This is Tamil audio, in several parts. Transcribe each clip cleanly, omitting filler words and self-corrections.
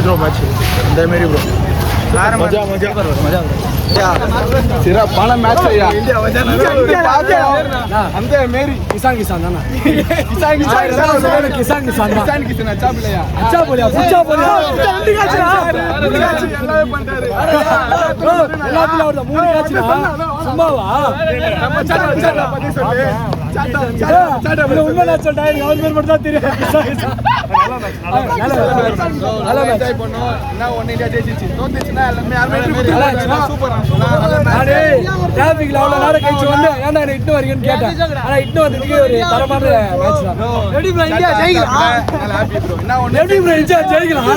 ப்ரோ மேட்ச் இந்த மாரி ப்ரோ மஜா மஜா மஜா சிறப்பான மேட்ச் ஐயா இந்தியா மஜா அந்த மாரி கிசான் கிசான் தானா கிசான் கிசான் கிசான் கிசான் கிசான் கிசான் அச்சா பிள்ளையா அச்சா போலியா புச்சா போலியா ரெண்டு காச்சுடா எல்லாமே பண்றாரு எல்லாத்துல அவர்த மூணு காச்சுடா சும்மாவா நம்ம சாட்டா பத்தி சொல்லு சாட்டா சாட்டா உண்மை நான் சொல்றேன் அவர் பேர் மட்டும் தான் தெரியும் நல்லா என்ஜாய் பண்ணோம் நான் ஒன் இந்தியா ஜெயிச்சிச்சு தோத்துச்சுனா எல்லாமே யாருமே சூப்பர் நானே டிராஃபிக்ல அவ்வளவு நேரம் கழிச்சு வந்து ஏன்டா என்ன இட்டு வரீங்கன்னு கேட்டேன் ஆனா இட்டு வந்ததுக்கு ஒரு தரமான மேட்ச் தான் எப்படி ப்ரோ இந்தியா ஜெயிக்கலாம் நல்லா ஹாப்பி ப்ரோ என்ன ஒன்னு எப்படி ப்ரோ இந்தியா ஜெயிக்கலாம்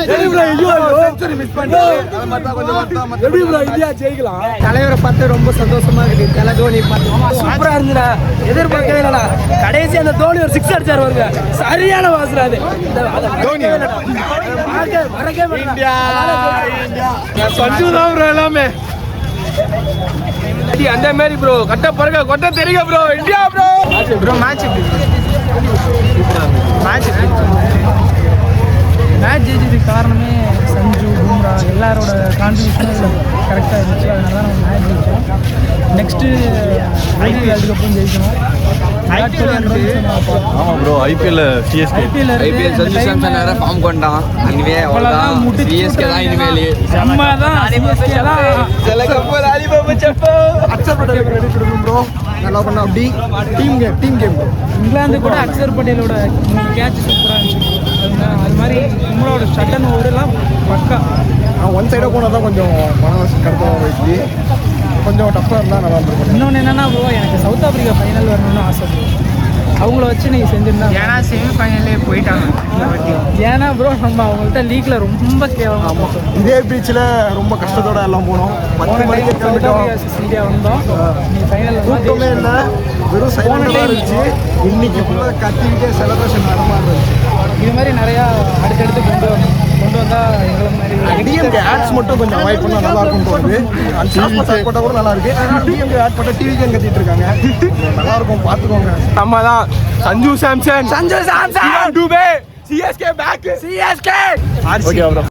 எப்படி ப்ரோ ஐயோ செஞ்சுரி மிஸ் பண்ணிட்டு அத மட்டும் கொஞ்சம் வருத்தம் எப்படி ப்ரோ இந்தியா ஜெயிக்கலாம் தலைவரை பார்த்து ரொம்ப சந்தோஷமா இருக்கு தல தோனி பார்த்து சூப்பரா இருந்துடா எதிர்பார்க்கவே இல்லடா கடைசி அந்த தோனி ஒரு 6 அடிச்சார் வருங்க சரியான வாசனை அது தோனி இந்தியா இந்தியா சஞ்சு தான் ப்ரோ எல்லாமே அந்த மாதிரி ப்ரோ கட்ட பறக்க கொட்ட தெரியுங்க bro India bro bro match match ஜெயிச்சதுக்கு காரணமே சஞ்சு பும்ரா எல்லாரோட கான்ட்ரிபியூஷனும் கரெக்டாக இருந்துச்சு அதனால தான் நம்ம மேட்ச் ஜெயிச்சோம் நெக்ஸ்ட்டு வேர்ல்டு கப்பும் ஜெயிக்கணும். ஆமாம் bro IPL CSK IPL Sanju Samson வேற ஃபார்ம் கொண்டான் அங்கே அவ்வளோதான் சிஎஸ்கே தான் இனிமேல் நம்ம தான் சிஎஸ்கே தான் சில cup Alibaba Zepho Axar Patel ready கொடுக்கும் ப்ரோ நல்லா பண்ணோம் அப்படி டீம் கேம் இங்கிலாந்து கூட அக்சர் பட்டேலோட 3 கேட்ச் சூப்பராக இருந்துச்சு அது மாதிரி நம்மளோட சட்டன் ஓவரெல்லாம் பக்கா ஒன் சைடாக போனால் தான் கொஞ்சம் மனசு கடத்தலாம் வச்சு கொஞ்சம் டஃப்பாக இருந்தால் நல்லா இருந்திருக்கும். இன்னொன்று என்னென்னா ப்ரோ எனக்கு சவுத் ஆஃப்ரிக்கா ஃபைனல் வரணும்னு ஆசை ப்ரோ அவங்கள வச்சு நீங்கள் செஞ்சுருந்தா ஏன்னா செமிஃபைனலே போயிட்டாங்க ஏன்னா ப்ரோ நம்ம அவங்கள்ட்ட லீக்ல ரொம்ப கேவலம் இதே பீச்சில் ரொம்ப கஷ்டத்தோட எல்லாம் போனோம் 10 மணிக்கு கிளம்பிட்டோம் இந்தியா வந்தோம் நீ ஃபைனல் கூட்டமே இல்லை வெறும் சைலண்டாக இருந்துச்சு இன்னைக்கு ஃபுல்லாக கத்திக்கிட்டே செலிப்ரேஷன் நடமா இருந்துச்சு இது மாதிரி நிறையா அடுத்தடுத்து கொண்டு வந்தால் எங்களை மாதிரி டிஎம்கே ஆட்ஸ் மட்டும் கொஞ்சம் அவாய்ட் பண்ணால் நல்லா இருக்கும் தோணுது அந்த போட்டால் கூட நல்லா இருக்கு ஆனால் டிஎம்கே ஆட் பண்ண டிவிக்கே கத்திட்டு இருக்காங்க நல்லா இருக்கும் பார்த்துக்கோங்க. நம்ம தான் Sanju Samson Dube CSK back CSK okay bro.